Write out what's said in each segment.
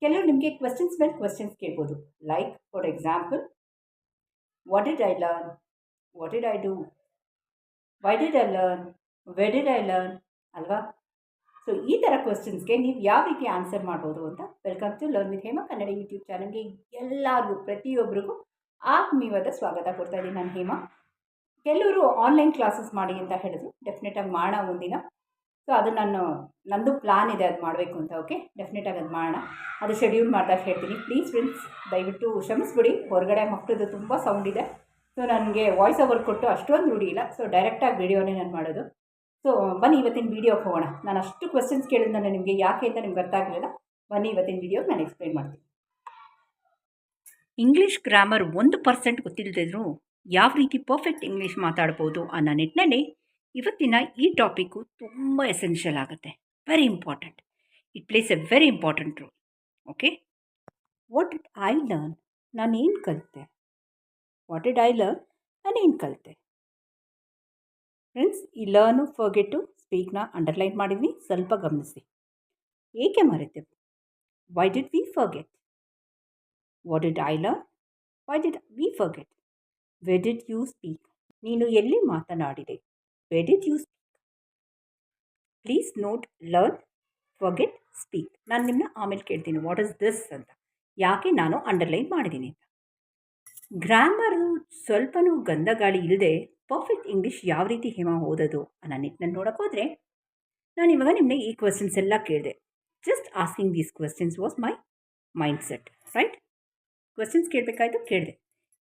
ಕೆಲವರು ನಿಮಗೆ ಕ್ವೆಶ್ಚನ್ಸ್ ಮೇಲೆ ಕ್ವೆಶ್ಚನ್ಸ್ ಕೇಳ್ಬೋದು. Like for example, what did I learn, what did I do, why did I learn, where did I learn ಅಲ್ವಾ? So ಈ ಥರ ಕ್ವೆಶ್ಚನ್ಸ್ಗೆ ನೀವು ಯಾವ ರೀತಿ ಆನ್ಸರ್ ಮಾಡ್ಬೋದು ಅಂತ welcome to learn with Hema Kannada YouTube ಚಾನಲ್ಗೆ ಎಲ್ಲರಿಗೂ ಪ್ರತಿಯೊಬ್ಬರಿಗೂ ಆತ್ಮೀಯವಾದ ಸ್ವಾಗತ ಕೊಡ್ತಾ ಇದ್ದೀನಿ. ನಾನು ಹೇಮಾ. ಕೆಲವರು ಆನ್ಲೈನ್ ಕ್ಲಾಸಸ್ ಮಾಡಿ ಅಂತ ಹೇಳಿದ್ರು. ಡೆಫಿನೆಟಾಗಿ ಮಾಡೋಣ ಒಂದಿನ. ಸೊ ಅದು ನಂದು ಪ್ಲಾನ್ ಇದೆ, ಅದು ಮಾಡಬೇಕು ಅಂತ. ಓಕೆ, ಡೆಫಿನೆಟಾಗಿ ಅದು ಮಾಡೋಣ. ಅದು ಶೆಡ್ಯೂಲ್ ಮಾಡಿದಾಗ ಹೇಳ್ತೀನಿ. ಪ್ಲೀಸ್ ಫ್ರೆಂಡ್ಸ್, ದಯವಿಟ್ಟು ಕ್ಷಮಿಸ್ಬಿಡಿ, ಹೊರಗಡೆ ಮಕ್ಕಳದು ತುಂಬ ಸೌಂಡ್ ಇದೆ. ಸೊ ನನಗೆ ವಾಯ್ಸ್ ಓವರ್ ಕೊಟ್ಟು ಅಷ್ಟೊಂದು ರೂಢಿ ಇಲ್ಲ. ಸೊ ಡೈರೆಕ್ಟಾಗಿ ವೀಡಿಯೋನೇ ನಾನು ಮಾಡೋದು. ಸೊ ಬನ್ನಿ ಇವತ್ತಿನ ವೀಡಿಯೋಗೆ ಹೋಗೋಣ. ನಾನು ಅಷ್ಟು ಕ್ವೆಶ್ಚನ್ಸ್ ಕೇಳಿದ ನಾನು ನಿಮಗೆ ಯಾಕೆ ಅಂತ ನಿಮ್ಗೆ ಅರ್ಥ ಆಗಲಿಲ್ಲ. ಬನ್ನಿ ಇವತ್ತಿನ ವೀಡಿಯೋಗೆ ನಾನು ಎಕ್ಸ್ಪ್ಲೈನ್ ಮಾಡ್ತೀನಿ. ಇಂಗ್ಲೀಷ್ ಗ್ರಾಮರ್ 1% ಗೊತ್ತಿಲ್ಲದಿದ್ರು ಯಾವ ರೀತಿ ಪರ್ಫೆಕ್ಟ್ ಇಂಗ್ಲೀಷ್ ಮಾತಾಡ್ಬೋದು ಅನ್ನೋ ನಿಟ್ಟಿನಲ್ಲಿ ಇವತ್ತಿನ ಈ ಟಾಪಿಕ್ಕು ತುಂಬ ಎಸೆನ್ಷಿಯಲ್ ಆಗುತ್ತೆ. Very important. It place A very important role. Okay, what did I learn, ನಾನೇನು ಕಲಿತೆ? ವಾಟ್ ಡಿಡ್ ಐ ಲರ್ನ್, ನಾನೇನು ಕಲಿತೆ? ಫ್ರೆಂಡ್ಸ್, ಈ ಲರ್ನು ಫರ್ಗೆಟು ಸ್ಪೀಕ್ನ ಅಂಡರ್ಲೈನ್ ಮಾಡಿದ್ವಿ, ಸ್ವಲ್ಪ ಗಮನಿಸಿ. ಏಕೆ ಮರೆತೆವು? Why did we forget? What did I learn, why did we forget? Where did you speak, ನೀನು ಎಲ್ಲಿ ಮಾತನಾಡಿದೆ? Where did you speak? Please note learn, forget, speak. ನಾನು ನಿಮ್ಮನ್ನ ಆಮೇಲೆ ಕೇಳ್ತೀನಿ ವಾಟ್ ಇಸ್ ದಿಸ್ ಅಂತ, ಯಾಕೆ ನಾನು ಅಂಡರ್ಲೈನ್ ಮಾಡಿದ್ದೀನಿ ಅಂತ. ಗ್ರಾಮರು ಸ್ವಲ್ಪನೂ ಗಂಧಗಾಳಿ ಇಲ್ಲದೆ ಪರ್ಫೆಕ್ಟ್ ಇಂಗ್ಲೀಷ್ ಯಾವ ರೀತಿ ಹೇಮಾ ಓದೋದು ಅನ್ನೋ ನಿಟ್ಟಿನಲ್ಲಿ ನೋಡೋಕೆ ಹೋದರೆ, ನಾನು ಇವಾಗ ನಿಮ್ಮನ್ನ ಈ ಕ್ವೆಶ್ಚನ್ಸ್ ಎಲ್ಲ ಕೇಳಿದೆ. Just asking these questions was my mindset, right? Questions ಕೇಳಬೇಕಾಯ್ತು, ಕೇಳಿದೆ.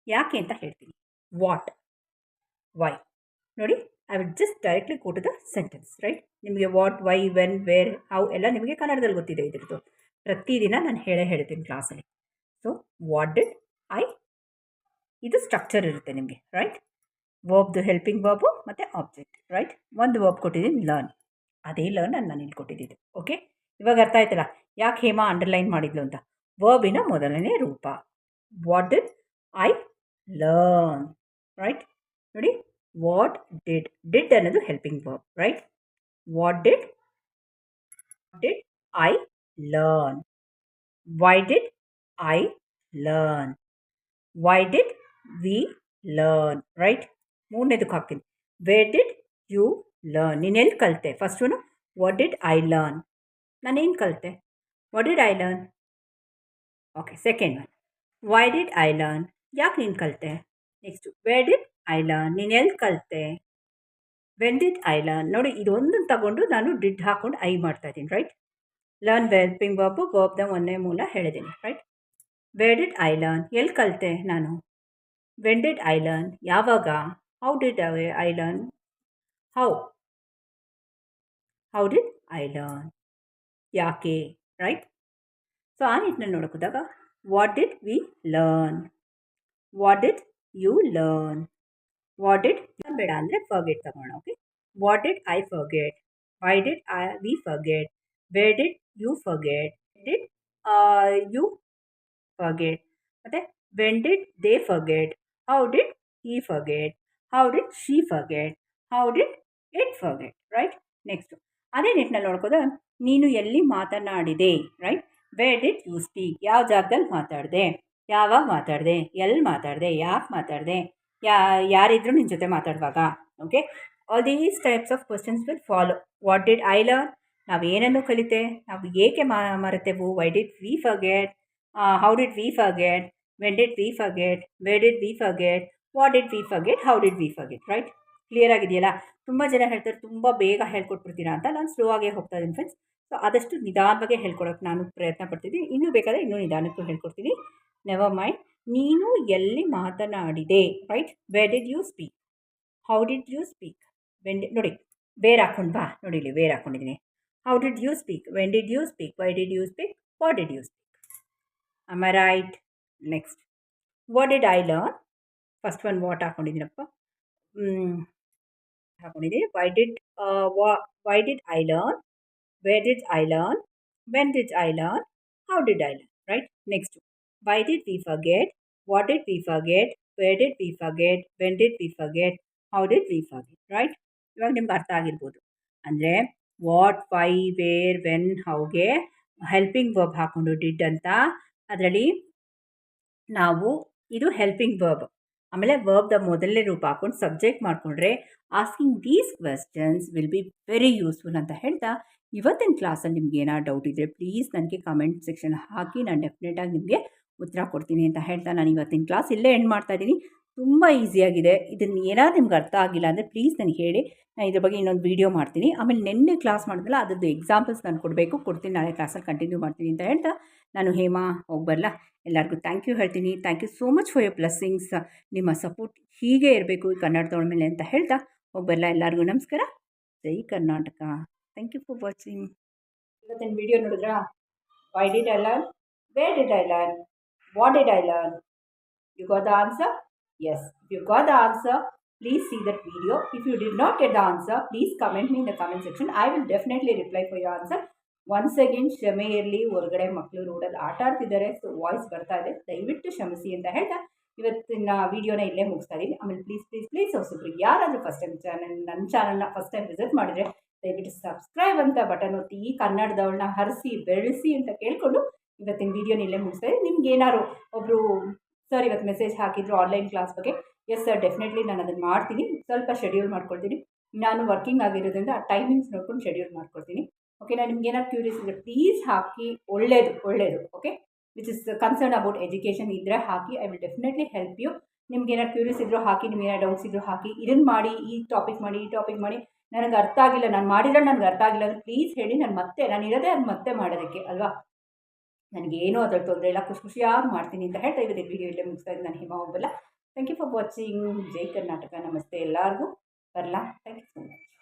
ಯಾಕೆ ಅಂತ ಹೇಳ್ತೀನಿ. What, why. ನೋಡಿ, I will just directly go to the sentence, right? ನಿಮಗೆ what, why, when, where, how ಎಲ್ಲ ನಿಮಗೆ ಕನ್ನಡದಲ್ಲಿ ಗೊತ್ತಿದೆ. ಇದ್ರದ್ದು ಪ್ರತಿದಿನ ನಾನು ಹೇಳ್ತೀನಿ ಕ್ಲಾಸಲ್ಲಿ. ಸೊ ವಾಟ್ ಡಿಡ್ ಐ, ಇದು ಸ್ಟ್ರಕ್ಚರ್ ಇರುತ್ತೆ ನಿಮಗೆ, ರೈಟ್? ವರ್ಬ್ದು ಹೆಲ್ಪಿಂಗ್ ವರ್ಬು ಮತ್ತು ಆಬ್ಜೆಕ್ಟ್, ರೈಟ್? ಒಂದು ವರ್ಬ್ ಕೊಟ್ಟಿದ್ದೀನಿ, ಲರ್ನ್. ಅದೇ ಲರ್ನ್ ನಾನು ಇಲ್ಲಿ ಕೊಟ್ಟಿದ್ದು. ಓಕೆ, ಇವಾಗ ಅರ್ಥ ಆಯ್ತಲ್ಲ ಯಾಕೆ ಹೇಮಾ ಅಂಡರ್ಲೈನ್ ಮಾಡಿದ್ಲು ಅಂತ. ವರ್ಬಿನ ಮೊದಲನೇ ರೂಪ. What did I learn, right? ನೋಡಿ, ವಾಟ್ ಡಿಡ್ ಅನ್ನೋದು helping verb, right? What did I learn, why did I learn, why did we learn, right? ಮೂರನೇದಕ್ಕೆ ಹಾಕ್ತೀನಿ. ವೇರ್ ಡಿಡ್ ಯು ಲರ್ನ್, ನೀನೆಲ್ಲಿ ಕಲಿತೆ? First one what did I learn, ನಾನೇನು ಕಲಿತೆ? What did I learn. Okay, second one why did I learn, ಯಾಕೆ ನೀನು ಕಲಿತೆ? Next where did I learn, ನೀನೆಲ್ಲಿ ಕಲಿತೆ? When did I learn. ನೋಡಿ, ಇದೊಂದನ್ನು ತಗೊಂಡು ನಾನು ಡಿಡ್ ಹಾಕ್ಕೊಂಡು ಐ ಮಾಡ್ತಾ ಇದ್ದೀನಿ, ರೈಟ್? ಲರ್ನ್ ಹೆಲ್ಪಿಂಗ್ ವರ್ಬು, ವರ್ಬ್ನ ಒಂದೇ ಮೂಲ ಹೇಳಿದ್ದೀನಿ, right? Where did I learn, ಎಲ್ಲಿ ಕಲಿತೆ ನಾನು? ವೆನ್ ಡಿಡ್ ಐ ಲರ್ನ್, ಯಾವಾಗ? How did I learn, how did I learn, ಯಾಕೆ, ರೈಟ್? ಸೊ ಆ ನಿಟ್ಟಿನಲ್ಲಿ ನೋಡೋಕ್ಕೋದಾಗ what did we learn, what did you learn, what did ಬೇಡ ಅಂದರೆ ಫರ್ಗೆಟ್ ತಗೋಣ. Okay, what did I forget, why did we forget, where did you forget, did you forget, ಮತ್ತು when did they forget, how did he forget, how did she forget, how did it forget, right? Next ಅದೇ ನಿಟ್ಟಿನಲ್ಲಿ ನೋಡ್ಕೋದ ನೀನು ಎಲ್ಲಿ ಮಾತನಾಡಿದೆ, right? Where did you speak, ಯಾವ ಜಾಗದಲ್ಲಿ ಮಾತಾಡಿದೆ, ಯಾವಾಗ ಮಾತಾಡಿದೆ, ಎಲ್ಲಿ ಮಾತಾಡಿದೆ, ಯಾಕೆ ಮಾತಾಡಿದೆ, ಯಾರಿದ್ರು ನಿನ್ನ ಜೊತೆ ಮಾತಾಡುವಾಗ. Okay, all these types of questions will follow. What did I learn, ನಾವು ಏನನ್ನು ಕಲಿತೆ, ನಾವು ಏಕೆ ಮರೆತೆವು, why did we forget, how did we forget, when did we forget, where did we forget, what did we forget, how did we forget, right? Clear ಆಗಿದೆಯಲ್ಲ? ತುಂಬ ಜನ ಹೇಳ್ತಾರೆ ತುಂಬ ಬೇಗ ಹೇಳ್ಕೊಟ್ಬಿಡ್ತೀರಾ ಅಂತ. ನಾನು ಸ್ಲೋ ಆಗೇ ಹೋಗ್ತಾ ಇದ್ದೀನಿ ಫ್ರೆಂಡ್ಸ್. ಸೊ ಆದಷ್ಟು ನಿಧಾನವಾಗಿ ಹೇಳ್ಕೊಡೋಕ್ಕೆ ನಾನು ಪ್ರಯತ್ನ ಪಡ್ತಿದ್ದೀನಿ. ಇನ್ನೂ ಬೇಕಾದರೆ ಇನ್ನೂ ನಿಧಾನಕ್ಕೂ ಹೇಳ್ಕೊಡ್ತೀನಿ. Never mind. ನೀನು ಎಲ್ಲಿ ಮಾತನಾಡಿದೆ, right? Where did you speak, how did you speak, when did, ನೋಡಿ ವೇರ್ ಹಾಕ್ಕೊಂಡು ಬಾ, ನೋಡಿ ಇಲ್ಲಿ ವೇರ್ ಹಾಕ್ಕೊಂಡಿದ್ದೀನಿ. How did you speak, when did you speak, why did you speak, what did you speak. Am I right? Next what did I learn, first one what ಹಾಕ್ಕೊಂಡಿದ್ದೀನಪ್ಪ, ಹಾಕ್ಕೊಂಡಿದ್ದೀನಿ. Why did I learn, where did I learn, when did I learn, how did I learn, right? Next why did we forget, what did we forget, where did we forget, when did we forget, how did we forget, right? ಇವಾಗ ನಿಮ್ಗೆ ಅರ್ಥ ಆಗಿರ್ಬೋದು. ಅಂದರೆ what, why, where, when, ಹೌಗೆ helping verb ಹಾಕ್ಕೊಂಡು did ಅಂತ. ಅದರಲ್ಲಿ ನಾವು ಇದು ಹೆಲ್ಪಿಂಗ್ ವರ್ಬ್. ಆಮೇಲೆ ವರ್ಬ್ದ ಮೊದಲನೇ ರೂಪ ಹಾಕ್ಕೊಂಡು ಸಬ್ಜೆಕ್ಟ್ ಮಾಡಿಕೊಂಡ್ರೆ asking these questions will be very useful ಅಂತ ಹೇಳ್ತಾ, ಇವತ್ತಿನ ಕ್ಲಾಸಲ್ಲಿ ನಿಮ್ಗೆ ಏನಾದ್ರು ಡೌಟ್ ಇದ್ದರೆ ಪ್ಲೀಸ್ ನನಗೆ ಕಮೆಂಟ್ ಸೆಕ್ಷನ್ ಹಾಕಿ, ನಾನು ಡೆಫಿನೆಟಾಗಿ ನಿಮಗೆ ಉತ್ತರ ಕೊಡ್ತೀನಿ ಅಂತ ಹೇಳ್ತಾ ನಾನು ಇವತ್ತಿನ ಕ್ಲಾಸ್ ಇಲ್ಲೇ ಎಂಡ್ ಮಾಡ್ತಾ ಇದ್ದೀನಿ. ತುಂಬ ಈಸಿಯಾಗಿದೆ. ಇದನ್ನು ಏನಾದ್ರು ನಿಮ್ಗೆ ಅರ್ಥ ಆಗಿಲ್ಲ ಅಂದರೆ ಪ್ಲೀಸ್ ನನಗೆ ಹೇಳಿ, ನಾನು ಇದ್ರ ಬಗ್ಗೆ ಇನ್ನೊಂದು ವೀಡಿಯೋ ಮಾಡ್ತೀನಿ. ಆಮೇಲೆ ನಿನ್ನೆ ಕ್ಲಾಸ್ ಮಾಡಿದ್ನಲ್ಲ ಅದ್ರದ್ದು ಎಕ್ಸಾಂಪಲ್ಸ್ ನಾನು ಕೊಡ್ತೀನಿ, ನಾಳೆ ಕ್ಲಾಸಲ್ಲಿ ಕಂಟಿನ್ಯೂ ಮಾಡ್ತೀನಿ ಅಂತ ಹೇಳ್ತಾ ನಾನು ಹೇಮಾ ಹೋಗಿ ಬರಲ್ಲ. ಎಲ್ಲರಿಗೂ ಥ್ಯಾಂಕ್ ಯು ಹೇಳ್ತೀನಿ. Thank you so much for your blessings. ನಿಮ್ಮ ಸಪೋರ್ಟ್ ಹೀಗೆ ಇರಬೇಕು ಈ ಕನ್ನಡದವಳ ಮೇಲೆ ಅಂತ ಹೇಳ್ತಾ ಹೋಗಿ ಬರಲ್ಲ. ಎಲ್ಲರಿಗೂ ನಮಸ್ಕಾರ. ಜೈ Karnataka. Thank you for watching. ಇವತ್ತಿನ ವಿಡಿಯೋ ನೋಡಿದ್ರಾ? Why did I learn? Where did I learn? What did I learn? You got the answer? Yes. If you got the answer, please see that video. If you did not get the answer, please comment me in the comment section. I will definitely reply for your answer. Once again ಕ್ಷಮೆ ಇರಲಿ. ಹೊರಗಡೆ ಮಕ್ಕಳು ರೋಡಲ್ಲಿ ಆಟ ಆಡ್ತಿದ್ದಾರೆ, so voice ಬರ್ತಾ ಇದೆ, ದಯವಿಟ್ಟು ಕ್ಷಮಿಸಿ ಅಂತ ಹೇಳ್ತಾ ಇವತ್ತಿನ ವೀಡಿಯೋನ ಇಲ್ಲೇ ಮುಗಿಸ್ತಾ ಇದ್ದೀನಿ. ಆಮೇಲೆ ಪ್ಲೀಸ್ ಪ್ಲೀಸ್ ಪ್ಲೀಸ್ ಹೊಸಬ್ರು ಯಾರಾದರೂ ಫಸ್ಟ್ ಟೈಮ್ ನನ್ನ ಚಾನಲ್ನ ಫಸ್ಟ್ ಟೈಮ್ ವಿಸಿಟ್ ಮಾಡಿದರೆ ದಯವಿಟ್ಟು ಸಬ್ಸ್ಕ್ರೈಬ್ ಅಂತ ಬಟನ್ ಒತ್ತಿ ಈ ಕನ್ನಡದವಳನ್ನ ಹರಿಸಿ ಬೆಳೆಸಿ ಅಂತ ಕೇಳಿಕೊಂಡು ಇವತ್ತಿನ ವೀಡಿಯೋನ ಇಲ್ಲೇ ಮುಗಿಸ್ತಾ ಇದ್ದೀನಿ. ನಿಮ್ಗೆ ಏನಾದ್ರು ಒಬ್ಬರು ಸರ್ ಇವತ್ತು ಮೆಸೇಜ್ ಹಾಕಿದ್ರು ಆನ್ಲೈನ್ ಕ್ಲಾಸ್ ಬಗ್ಗೆ, ಎಸ್ ಸರ್ ಡೆಫಿನೆಟ್ಲಿ ನಾನು ಅದನ್ನು ಮಾಡ್ತೀನಿ. ಸ್ವಲ್ಪ ಶೆಡ್ಯೂಲ್ ಮಾಡ್ಕೊಳ್ತೀನಿ. ನಾನು ವರ್ಕಿಂಗ್ ಆಗಿರೋದ್ರಿಂದ ಆ ಟೈಮಿಂಗ್ಸ್ ನೋಡ್ಕೊಂಡು ಶೆಡ್ಯೂಲ್ ಮಾಡ್ಕೊಳ್ತೀನಿ. ಓಕೆ, ನಾನು ನಿಮ್ಗೆ ಏನಾದ್ರು ಕ್ಯೂರಿಯಸ್ ಇದ್ದರೆ ಪ್ಲೀಸ್ ಹಾಕಿ. ಒಳ್ಳೆಯದು okay, which is concern about education ಇದ್ದರೆ ಹಾಕಿ. I will definitely help you. ನಿಮ್ಗೆ ಏನಾದ್ರು ಕ್ಯೂರಿಯಸ್ ಇದ್ದರೂ ಹಾಕಿ, ನಿಮ್ಗೆ ಏನಾದ್ರು ಡೌಟ್ಸ್ ಇದ್ದರೂ ಹಾಕಿ. ಇದನ್ನು ಮಾಡಿ, ಈ ಟಾಪಿಕ್ ಮಾಡಿ ನನಗೆ ಅರ್ಥ ಆಗಿಲ್ಲ, ನಾನು ಮಾಡಿದ್ರೆ ನನಗೆ ಅರ್ಥ ಆಗಿಲ್ಲ ಅಂದರೆ ಪ್ಲೀಸ್ ಹೇಳಿ. ನಾನು ಇರೋದೇ ಅದು ಮತ್ತೆ ಮಾಡೋದಕ್ಕೆ ಅಲ್ವಾ. ನನಗೇನೂ ಅದರ ತೊಂದರೆ ಇಲ್ಲ, ಖುಷಿಯಾಗಿ ಮಾಡ್ತೀನಿ ಅಂತ ಹೇಳ್ತಾ ಇವತ್ತಿನ ವೀಡಿಯೋ ಇಲ್ಲೇ ಮುಗಿಸ್ತಾ ಇದ್ದೀನಿ. ನಾನು ಹೇಮಾ ಹೋಗಲ್ಲ. Thank you for watching. ಜೈ ಕರ್ನಾಟಕ. ನಮಸ್ತೆ ಎಲ್ಲರಿಗೂ. ಬರಲಾ. Thank you so much.